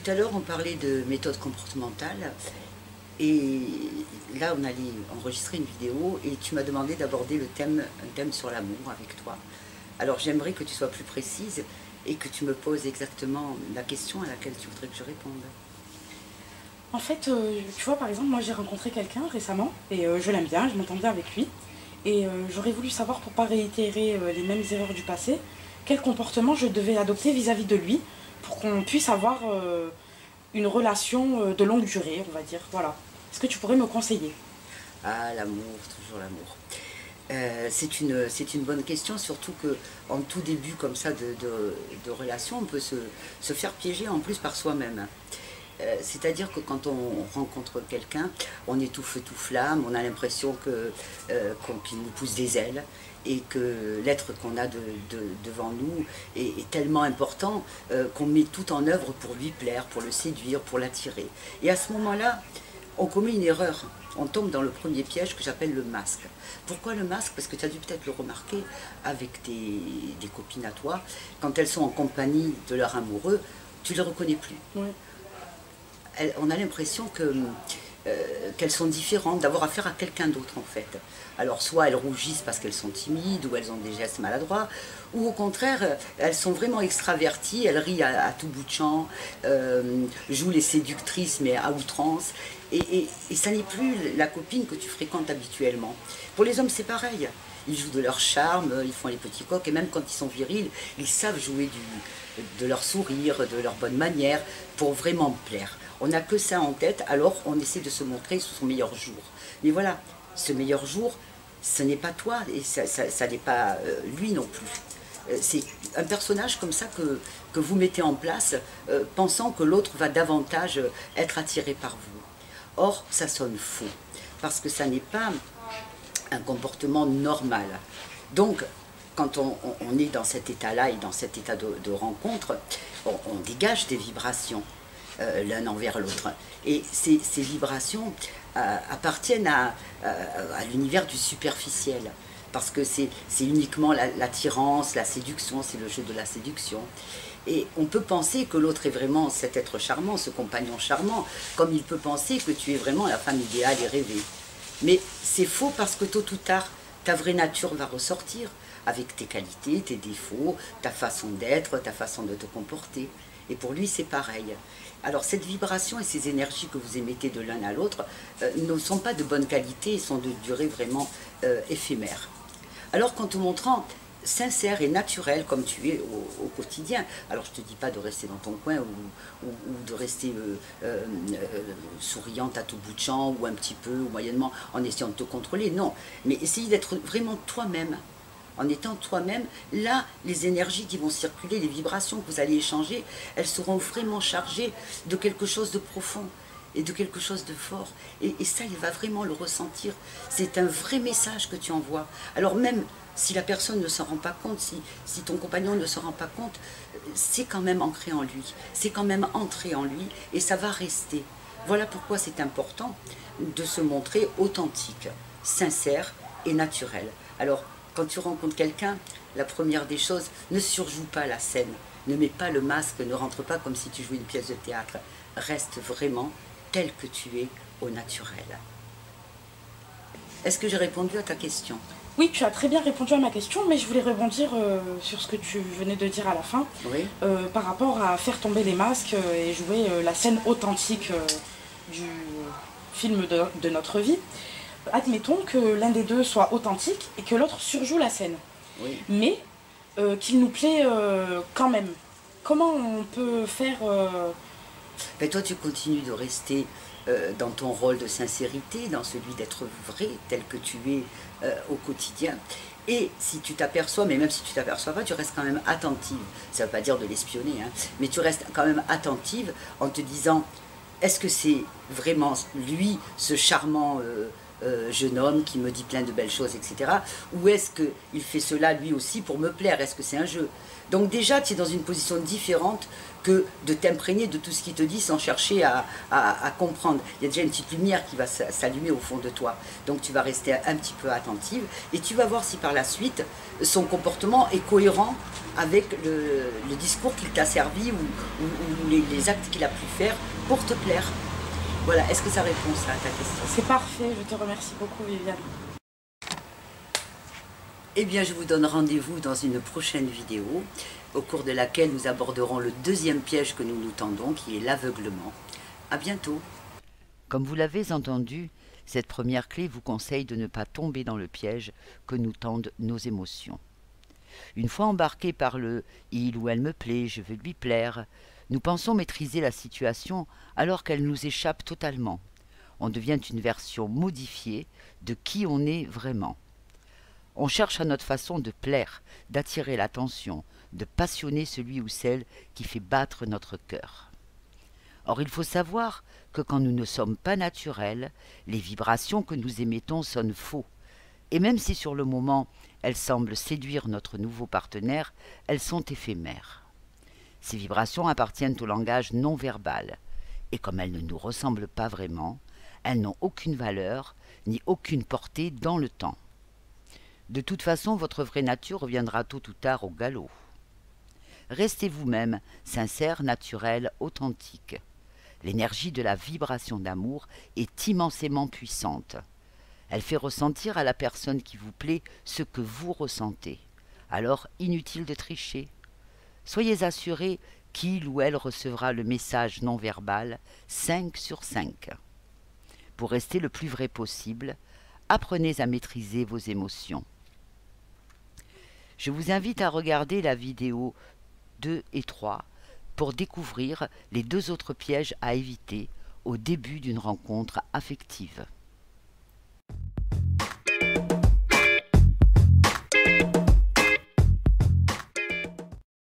à l'heure, on parlait de méthode comportementale et là, on allait enregistrer une vidéo et tu m'as demandé d'aborder un thème sur l'amour avec toi. Alors, j'aimerais que tu sois plus précise et que tu me poses exactement la question à laquelle tu voudrais que je réponde. En fait, tu vois, par exemple, moi j'ai rencontré quelqu'un récemment et je l'aime bien, je m'entends bien avec lui. Et j'aurais voulu savoir, pour ne pas réitérer les mêmes erreurs du passé, quel comportement je devais adopter vis-à-vis de lui pour qu'on puisse avoir une relation de longue durée, on va dire. Voilà. Est-ce que tu pourrais me conseiller? Ah, l'amour, toujours l'amour. C'est une bonne question, surtout qu'en tout début comme ça de relation, on peut se faire piéger en plus par soi-même. C'est-à-dire que quand on rencontre quelqu'un, on est tout feu tout flamme, on a l'impression qu'il nous pousse des ailes et que l'être qu'on a devant nous est tellement important qu'on met tout en œuvre pour lui plaire, pour le séduire, pour l'attirer. Et à ce moment-là, on commet une erreur. On tombe dans le premier piège que j'appelle le masque. Pourquoi le masque? Parce que tu as dû peut-être le remarquer avec des copines à toi, quand elles sont en compagnie de leur amoureux, tu ne les reconnais plus. Ouais. On a l'impression qu'elles sont différentes, d'avoir affaire à quelqu'un d'autre en fait. Alors soit elles rougissent parce qu'elles sont timides ou elles ont des gestes maladroits, ou au contraire elles sont vraiment extraverties, elles rient à tout bout de champ, jouent les séductrices mais à outrance, et ça n'est plus la copine que tu fréquentes habituellement. Pour les hommes c'est pareil. Ils jouent de leur charme, ils font les petits coqs, et même quand ils sont virils, ils savent jouer de leur sourire, de leur bonne manière, pour vraiment plaire. On n'a que ça en tête, alors on essaie de se montrer sous son meilleur jour. Mais voilà, ce meilleur jour, ce n'est pas toi, et ça n'est pas lui non plus. C'est un personnage comme ça que vous mettez en place, pensant que l'autre va davantage être attiré par vous. Or, ça sonne faux, parce que ça n'est pas un comportement normal. Donc, quand on est dans cet état-là et dans cet état de rencontre, on dégage des vibrations l'un envers l'autre. Et ces vibrations appartiennent à l'univers du superficiel, parce que c'est uniquement l'attirance, la séduction, c'est le jeu de la séduction. Et on peut penser que l'autre est vraiment cet être charmant, ce compagnon charmant, comme il peut penser que tu es vraiment la femme idéale et rêvée. Mais c'est faux, parce que tôt ou tard, ta vraie nature va ressortir, avec tes qualités, tes défauts, ta façon d'être, ta façon de te comporter. Et pour lui, c'est pareil. Alors cette vibration et ces énergies que vous émettez de l'un à l'autre ne sont pas de bonne qualité, ils sont de durée vraiment éphémère. Alors qu'en te montrant sincère et naturel comme tu es au quotidien, alors je ne te dis pas de rester dans ton coin ou de rester souriante à tout bout de champ, ou un petit peu, ou moyennement, en essayant de te contrôler, non, mais essayer d'être vraiment toi-même. En étant toi-même, là, les énergies qui vont circuler, les vibrations que vous allez échanger, elles seront vraiment chargées de quelque chose de profond et de quelque chose de fort. Et ça, il va vraiment le ressentir. C'est un vrai message que tu envoies. Alors même si la personne ne s'en rend pas compte, si ton compagnon ne s'en rend pas compte, c'est quand même ancré en lui, c'est quand même entré en lui, et ça va rester. Voilà pourquoi c'est important de se montrer authentique, sincère et naturel. Alors, quand tu rencontres quelqu'un, la première des choses, ne surjoue pas la scène, ne mets pas le masque, ne rentre pas comme si tu jouais une pièce de théâtre. Reste vraiment tel que tu es, au naturel. Est-ce que j'ai répondu à ta question? Oui, tu as très bien répondu à ma question, mais je voulais rebondir sur ce que tu venais de dire à la fin, Oui. Par rapport à faire tomber les masques et jouer la scène authentique du film de notre vie. Admettons que l'un des deux soit authentique et que l'autre surjoue la scène, Oui. mais qu'il nous plaît quand même. Comment on peut faire Ben toi, tu continues de rester dans ton rôle de sincérité, dans celui d'être vrai, tel que tu es au quotidien. Et si tu t'aperçois, mais même si tu t'aperçois pas, tu restes quand même attentive. Ça ne veut pas dire de l'espionner, hein, mais tu restes quand même attentive en te disant, est-ce que c'est vraiment lui, ce charmant jeune homme qui me dit plein de belles choses, etc. Ou est-ce qu'il fait cela lui aussi pour me plaire? Est-ce que c'est un jeu? Donc déjà, tu es dans une position différente que de t'imprégner de tout ce qu'il te dit sans chercher à comprendre. Il y a déjà une petite lumière qui va s'allumer au fond de toi. Donc tu vas rester un petit peu attentive et tu vas voir si par la suite, son comportement est cohérent avec le discours qu'il t'a servi ou les actes qu'il a pu faire pour te plaire. Voilà, est-ce que ça répond à ta question? C'est parfait, je te remercie beaucoup, Viviane. Eh bien, je vous donne rendez-vous dans une prochaine vidéo, au cours de laquelle nous aborderons le deuxième piège que nous nous tendons, qui est l'aveuglement. À bientôt. Comme vous l'avez entendu, cette première clé vous conseille de ne pas tomber dans le piège que nous tendent nos émotions. Une fois embarqués par le « il ou elle me plaît, je veux lui plaire », nous pensons maîtriser la situation alors qu'elle nous échappe totalement. On devient une version modifiée de qui on est vraiment. On cherche à notre façon de plaire, d'attirer l'attention, de passionner celui ou celle qui fait battre notre cœur. Or, il faut savoir que quand nous ne sommes pas naturels, les vibrations que nous émettons sonnent faux. Et même si sur le moment, elles semblent séduire notre nouveau partenaire, elles sont éphémères. Ces vibrations appartiennent au langage non verbal. Et comme elles ne nous ressemblent pas vraiment, elles n'ont aucune valeur ni aucune portée dans le temps. De toute façon, votre vraie nature reviendra tôt ou tard au galop. Restez vous-même, sincère, naturel, authentique. L'énergie de la vibration d'amour est immensément puissante. Elle fait ressentir à la personne qui vous plaît ce que vous ressentez. Alors, inutile de tricher. Soyez assurés qu'il ou elle recevra le message non verbal 5 sur 5. Pour rester le plus vrai possible, apprenez à maîtriser vos émotions. Je vous invite à regarder la vidéo 2 et 3 pour découvrir les 2 autres pièges à éviter au début d'une rencontre affective.